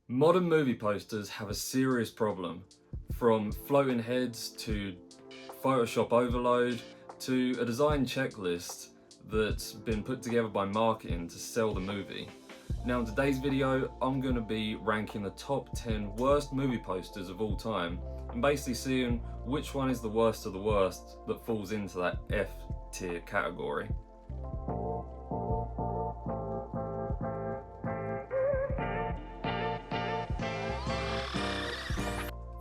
Modern movie posters have a serious problem, from floating heads to Photoshop overload to a design checklist that's been put together by marketing to sell the movie. Now in today's video, I'm going to be ranking the top 10 worst movie posters of all time and basically seeing which one is the worst of the worst that falls into that F tier category.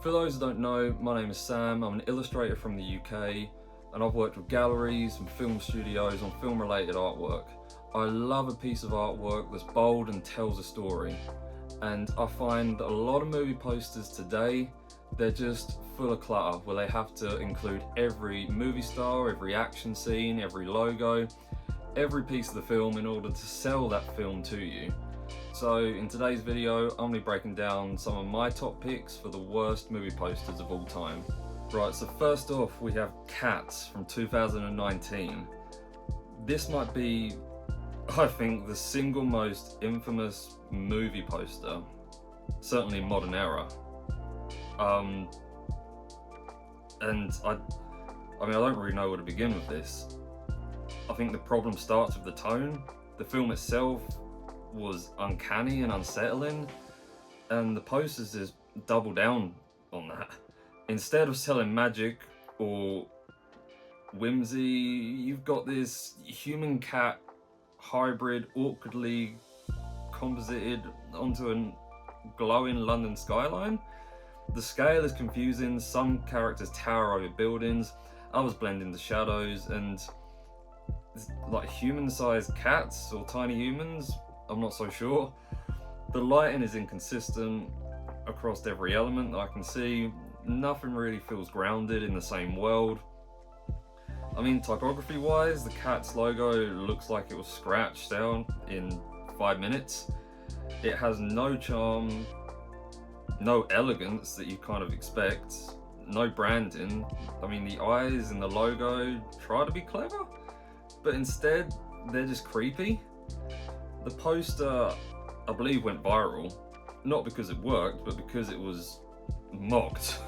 For those who don't know, my name is Sam. I'm an illustrator from the UK and I've worked with galleries and film studios on film related artwork. I love a piece of artwork that's bold and tells a story, and I find that a lot of movie posters today, they're just full of clutter where they have to include every movie star, every action scene, every logo, every piece of the film in order to sell that film to you. So in today's video, I'm going to be breaking down some of my top picks for the worst movie posters of all time. Right, so first off we have Cats from 2019. This might be, I think, the single most infamous movie poster, certainly in modern era. And I don't really know where to begin with this. I think the problem starts with the tone. The film itself was uncanny and unsettling, and the posters just double down on that. Instead of selling magic or whimsy, you've got this human cat hybrid awkwardly composited onto a glowing London skyline. The scale is confusing. Some characters tower over buildings, others blend into shadows, and it's like human-sized cats or tiny humans, I'm not so sure. The lighting is inconsistent across every element that I can see. Nothing really feels grounded in the same world. I mean, typography wise, the Cats logo looks like it was scratched out in 5 minutes. It has no charm, no elegance that you kind of expect, no branding. I mean, the eyes and the logo try to be clever, but instead they're just creepy. The poster, I believe, went viral, not because it worked, but because it was mocked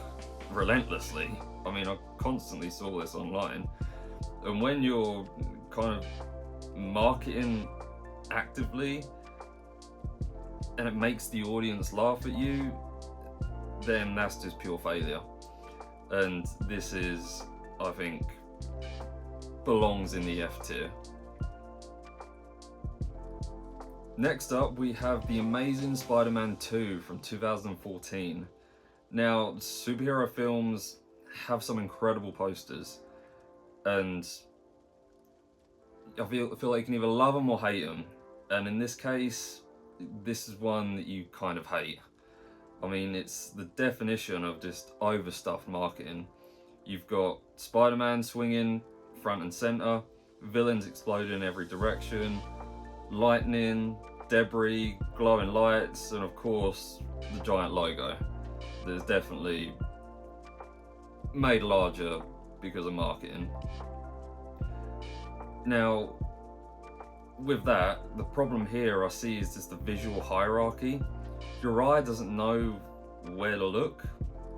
relentlessly. I mean, I constantly saw this online. And when you're kind of marketing actively and it makes the audience laugh at you, then that's just pure failure. And this is, I think, belongs in the F tier. Next up, we have The Amazing Spider-Man 2 from 2014. Now, superhero films have some incredible posters, and I feel like you can either love them or hate them. And in this case, this is one that you kind of hate. I mean, it's the definition of just overstuffed marketing. You've got Spider-Man swinging front and center, villains exploding in every direction, lightning, debris, glowing lights, and of course the giant logo that is definitely made larger because of marketing. Now with that, the problem here I see is just the visual hierarchy. Your eye doesn't know where to look.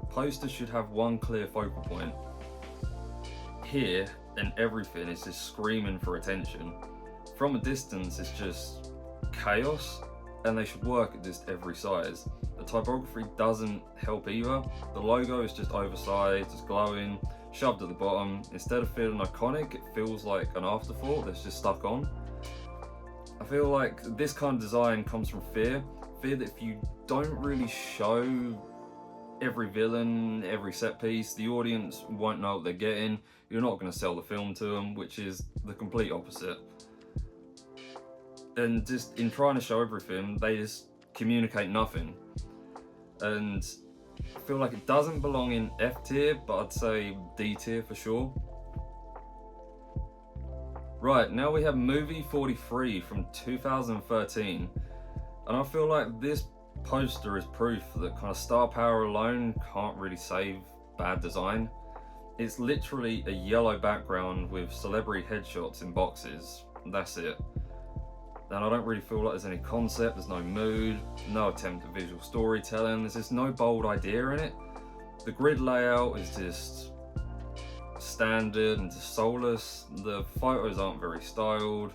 Posters should have one clear focal point. Here, and everything is just screaming for attention. From a distance, it's just chaos, and they should work at just every size. The typography doesn't help either. The logo is just oversized, it's glowing, shoved at the bottom. Instead of feeling iconic, it feels like an afterthought that's just stuck on. I feel like this kind of design comes from fear that if you don't really show every villain, every set piece, the audience won't know what they're getting. You're not going to sell the film to them, which is the complete opposite. And just in trying to show everything, they just communicate nothing. And I feel like it doesn't belong in F tier, but I'd say D tier for sure. Right, now we have Movie 43 from 2013. And I feel like this poster is proof that kind of star power alone can't really save bad design. It's literally a yellow background with celebrity headshots in boxes. That's it. and I don't really feel like there's any concept, there's no mood, no attempt at visual storytelling, there's just no bold idea in it. The grid layout is just standard and just soulless. The photos aren't very styled,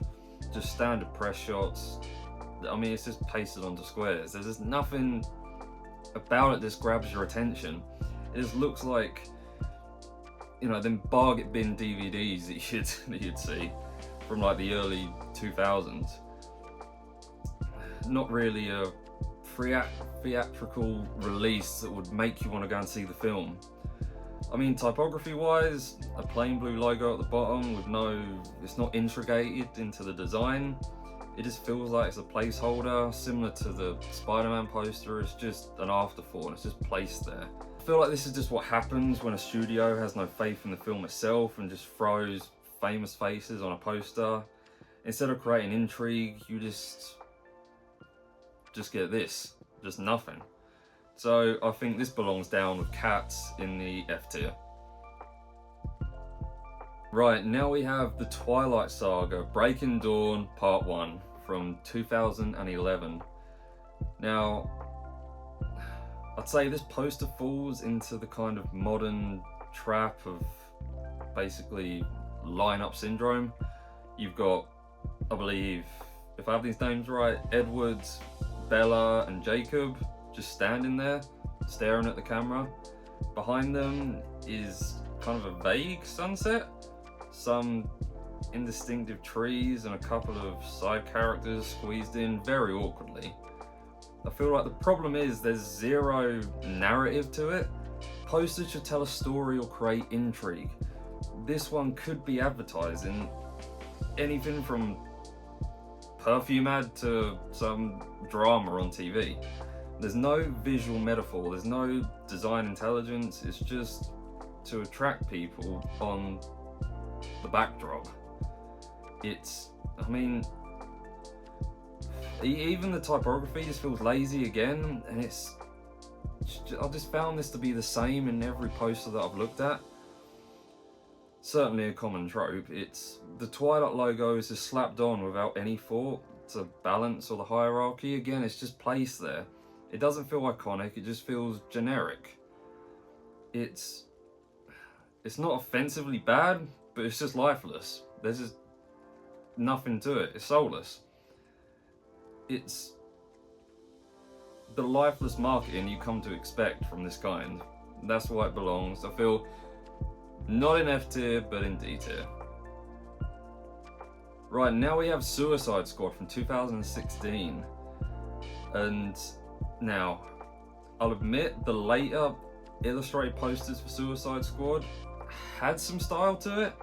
just standard press shots. I mean, it's just pasted onto squares. There's just nothing about it that grabs your attention. It just looks like, you know, them bargain bin DVDs that you'd see from like the early 2000s. Not really a theatrical release that would make you want to go and see the film. I mean, typography wise, a plain blue logo at the bottom with it's not integrated into the design. It just feels like it's a placeholder, similar to the Spider-Man poster. It's just an afterthought, it's just placed there. I feel like this is just what happens when a studio has no faith in the film itself and just throws famous faces on a poster. Instead of creating intrigue, you just get this, just nothing. So I think this belongs down with Cats in the F tier. Right, now we have the Twilight Saga, Breaking Dawn Part 1 from 2011. Now, I'd say this poster falls into the kind of modern trap of basically line-up syndrome. You've got, I believe, if I have these names right, Edwards, Bella and Jacob just standing there, staring at the camera. Behind them is kind of a vague sunset, some indistinctive trees and a couple of side characters squeezed in very awkwardly. I feel like the problem is there's zero narrative to it. Posters should tell a story or create intrigue. This one could be advertising anything from perfume ad to some drama on TV. There's no visual metaphor, there's no design intelligence, it's just to attract people on the backdrop. I mean, even the typography just feels lazy again, and I've just found this to be the same in every poster that I've looked at. Certainly a common trope. It's the Twilight logo is just slapped on without any thought to balance or the hierarchy. Again, it's just placed there. It doesn't feel iconic, it just feels generic. It's not offensively bad, but it's just lifeless. There's just nothing to it. It's soulless. It's the lifeless marketing you come to expect from this kind. That's why it belongs. I feel not in F tier, but in D tier. Right, now we have Suicide Squad from 2016. And now, I'll admit the later illustrated posters for Suicide Squad had some style to it,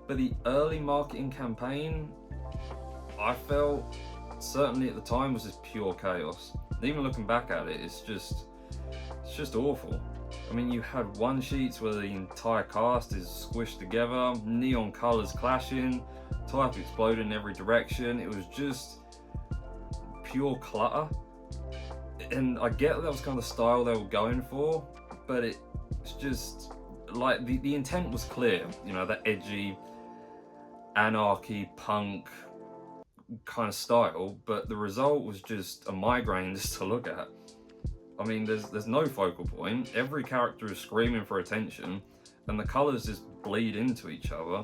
but the early marketing campaign, I felt, certainly at the time, was just pure chaos. Even looking back at it, it's just awful. I mean, you had one sheets where the entire cast is squished together, neon colours clashing, type exploding in every direction. It was just pure clutter. And I get that was kind of the style they were going for, but it's just like the intent was clear, you know, that edgy, anarchy, punk kind of style, but the result was just a migraine just to look at. I mean, there's no focal point. Every character is screaming for attention, and the colours just bleed into each other,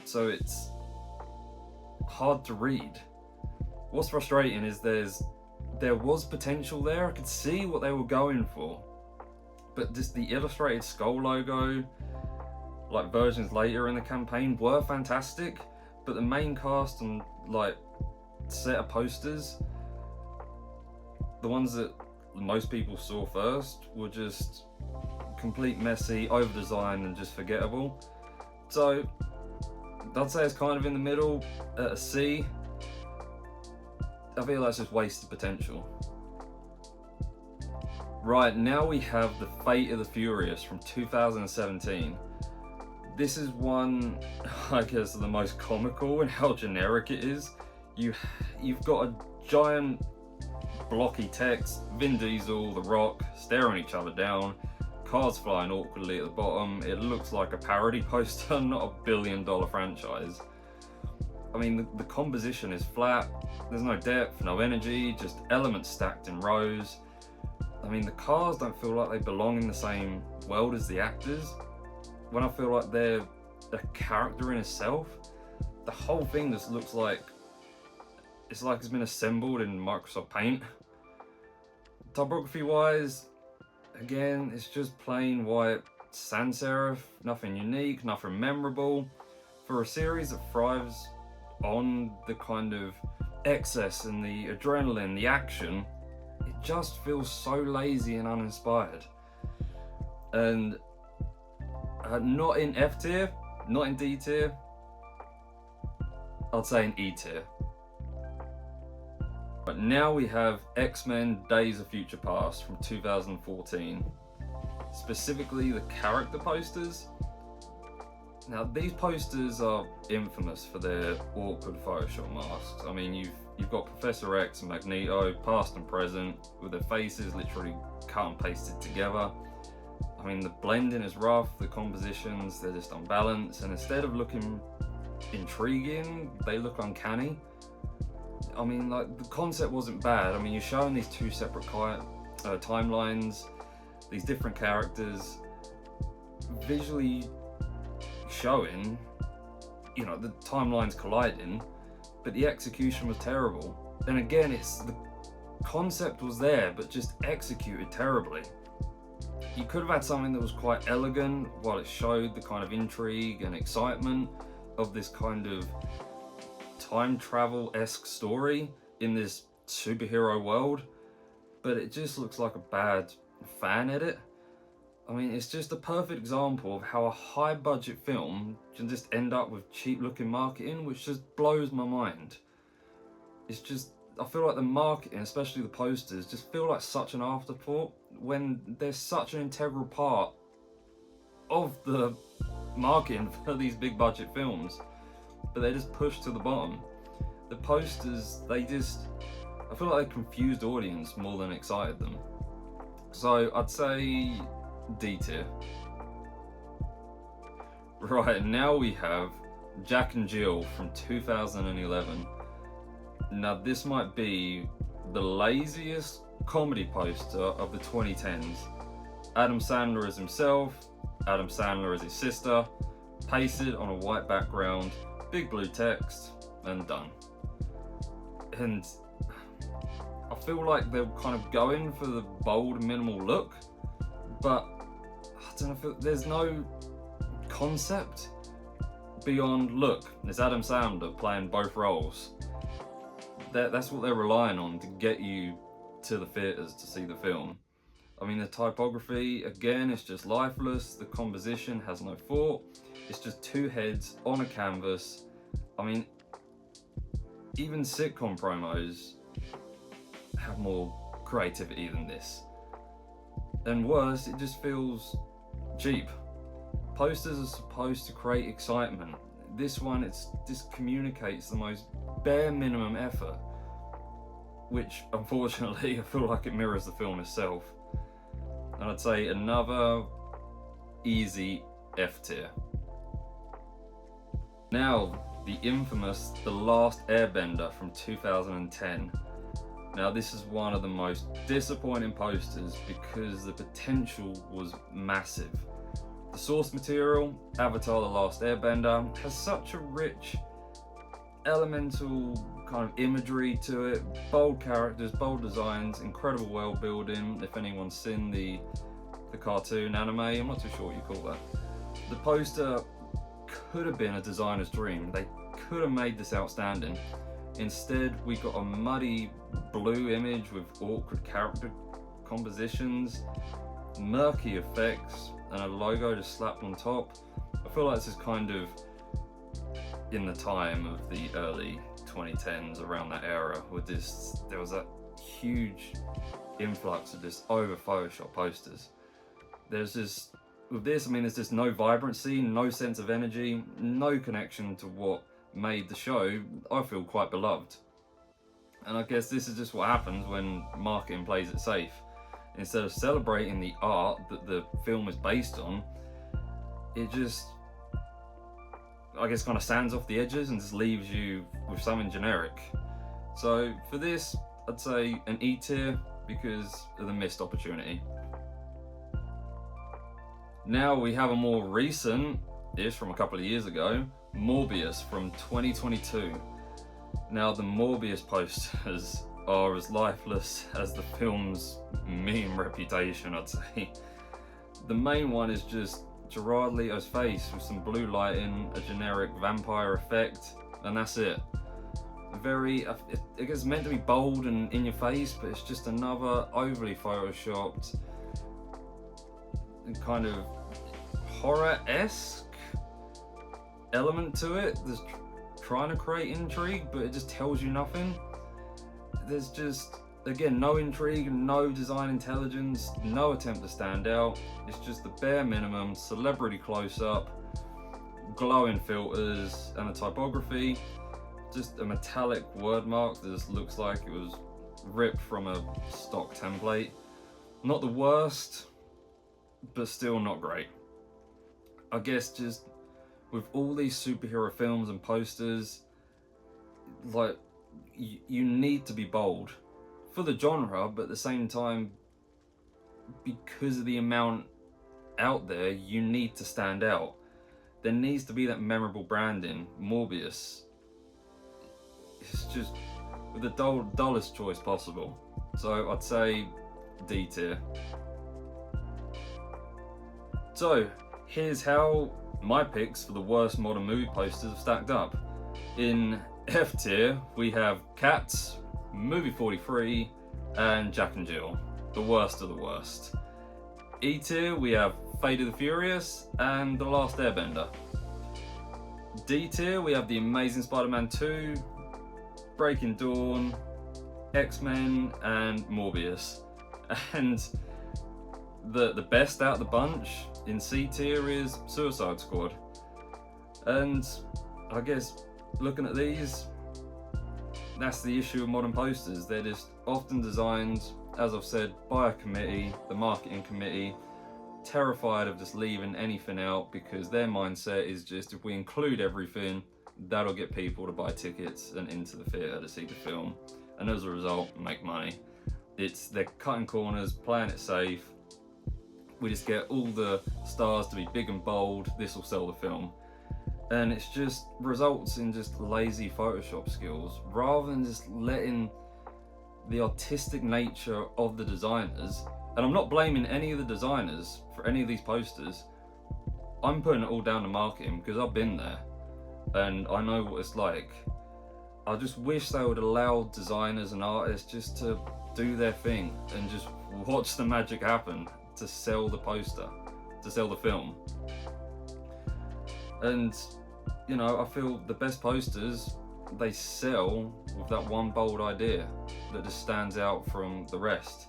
so it's hard to read. What's frustrating is there was potential there. I could see what they were going for, but just the illustrated skull logo, like versions later in the campaign, were fantastic, but the main cast and like set of posters, the ones that most people saw first, were just complete messy, over-designed and just forgettable. So I'd say it's kind of in the middle at a C. I feel that's just wasted potential. Right, now we have The Fate of the Furious from 2017. This is one, I guess, the most comical in how generic it is. You've got a giant blocky text, Vin Diesel, The Rock, staring each other down, cars flying awkwardly at the bottom. It looks like a parody poster, not a $1 billion franchise. I mean, the composition is flat, there's no depth, no energy, just elements stacked in rows. I mean, the cars don't feel like they belong in the same world as the actors. When I feel like they're a character in itself, the whole thing just looks like it's been assembled in Microsoft Paint. Typography wise, again, it's just plain white sans serif, nothing unique, nothing memorable. For a series that thrives on the kind of excess and the adrenaline, the action, it just feels so lazy and uninspired. And not in F tier, not in D tier, I'd say in E tier. But now we have X-Men Days of Future Past from 2014. Specifically the character posters. Now these posters are infamous for their awkward Photoshop masks. I mean, you've got Professor X and Magneto, past and present, with their faces literally cut and pasted together. I mean, the blending is rough, the compositions, they're just unbalanced, and instead of looking intriguing, they look uncanny. I mean, like, the concept wasn't bad. I mean, you're showing these two separate timelines, these different characters, visually showing, you know, the timelines colliding, but the execution was terrible. And again, the concept was there, but just executed terribly. You could have had something that was quite elegant while it showed the kind of intrigue and excitement of this kind of time travel-esque story in this superhero world, but it just looks like a bad fan edit. I mean, it's just a perfect example of how a high budget film can just end up with cheap looking marketing, which just blows my mind. It's just, I feel like the marketing, especially the posters, just feel like such an afterthought when they're such an integral part of the marketing for these big budget films, but they're just pushed to the bottom. The posters, I feel like they confused audience more than excited them. So I'd say D tier. Right, now we have Jack and Jill from 2011. Now this might be the laziest comedy poster of the 2010s. Adam Sandler as himself, Adam Sandler as his sister, pasted on a white background, big blue text, and done. And I feel like they're kind of going for the bold, minimal look, but I don't know, there's no concept beyond, look, it's Adam Sandler playing both roles. That's what they're relying on to get you to the theatres to see the film. I mean, the typography, again, it's just lifeless. The composition has no thought. It's just two heads on a canvas. I mean, even sitcom promos have more creativity than this. And worse, it just feels cheap. Posters are supposed to create excitement. This one, it just communicates the most bare minimum effort, which unfortunately I feel like it mirrors the film itself. And I'd say another easy F tier. Now, the infamous The Last Airbender from 2010. Now this is one of the most disappointing posters because the potential was massive. The source material, Avatar The Last Airbender, has such a rich, elemental kind of imagery to it, bold characters, bold designs, incredible world building. If anyone's seen the cartoon anime, I'm not too sure what you call that. The poster could have been a designer's dream. They could have made this outstanding. Instead, we got a muddy blue image with awkward character compositions, murky effects, and a logo just slapped on top. I feel like this is kind of in the time of the early 2010s, around that era, with there was that huge influx of just over Photoshop posters. There's just, with this, I mean, there's just no vibrancy, no sense of energy, no connection to what made the show, I feel, quite beloved. And I guess this is just what happens when marketing plays it safe. Instead of celebrating the art that the film is based on, it just, I guess, kind of sands off the edges and just leaves you with something generic. So for this, I'd say an E tier because of the missed opportunity. Now we have a more recent-ish, from a couple of years ago, Morbius from 2022. Now the Morbius posters are as lifeless as the film's meme reputation, I'd say. The main one is just Gerard Leto's face with some blue lighting, a generic vampire effect, and that's it. It's meant to be bold and in your face, but it's just another overly photoshopped kind of horror-esque element to it. There's trying to create intrigue, but it just tells you nothing. There's just, again, no intrigue, no design intelligence, no attempt to stand out. It's just the bare minimum celebrity close-up, glowing filters, and the typography. Just a metallic word mark that just looks like it was ripped from a stock template. Not the worst, but still not great. I guess just with all these superhero films and posters, like, you need to be bold for the genre, but at the same time, because of the amount out there, you need to stand out. There needs to be that memorable branding. Morbius, it's just with the dullest choice possible. So I'd say D tier. So here's how my picks for the worst modern movie posters have stacked up. In F tier, we have Cats, Movie 43, and Jack and Jill, the worst of the worst. E tier, we have Fate of the Furious and The Last Airbender. D tier, we have The Amazing Spider-Man 2, Breaking Dawn, X-Men, and Morbius. And the best out of the bunch in C tier is Suicide Squad. And I guess looking at these, that's the issue with modern posters. They're just often designed, as I've said, by a committee, the marketing committee, terrified of just leaving anything out because their mindset is just, if we include everything, that'll get people to buy tickets and into the theatre to see the film, and as a result, make money. They're cutting corners, playing it safe. We just get all the stars to be big and bold, this will sell the film. And it's just results in just lazy Photoshop skills, rather than just letting the artistic nature of the designers, and I'm not blaming any of the designers for any of these posters, I'm putting it all down to marketing because I've been there and I know what it's like. I just wish they would allow designers and artists just to do their thing and just watch the magic happen to sell the poster, to sell the film. And you know, I feel the best posters, they sell with that one bold idea that just stands out from the rest.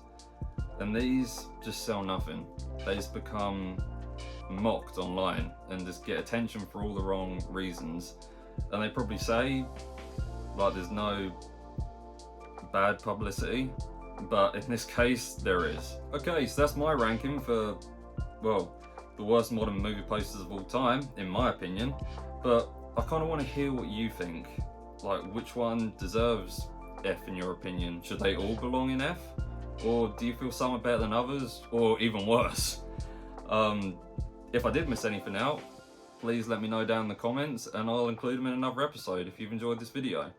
And these just sell nothing. They just become mocked online and just get attention for all the wrong reasons. And they probably say, like, there's no bad publicity, but in this case, there is. Okay, so that's my ranking for, well, the worst modern movie posters of all time, in my opinion. But I kind of want to hear what you think. Like, which one deserves F in your opinion? Should they all belong in F? Or do you feel some are better than others? Or even worse? If I did miss anything out, please let me know down in the comments and I'll include them in another episode if you've enjoyed this video.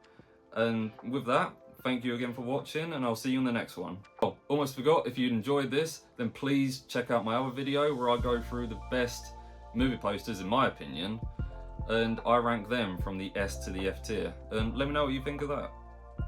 And with that, thank you again for watching and I'll see you in the next one. Oh, almost forgot, if you enjoyed this, then please check out my other video where I go through the best movie posters in my opinion, and I rank them from the S to the F tier. And let me know what you think of that.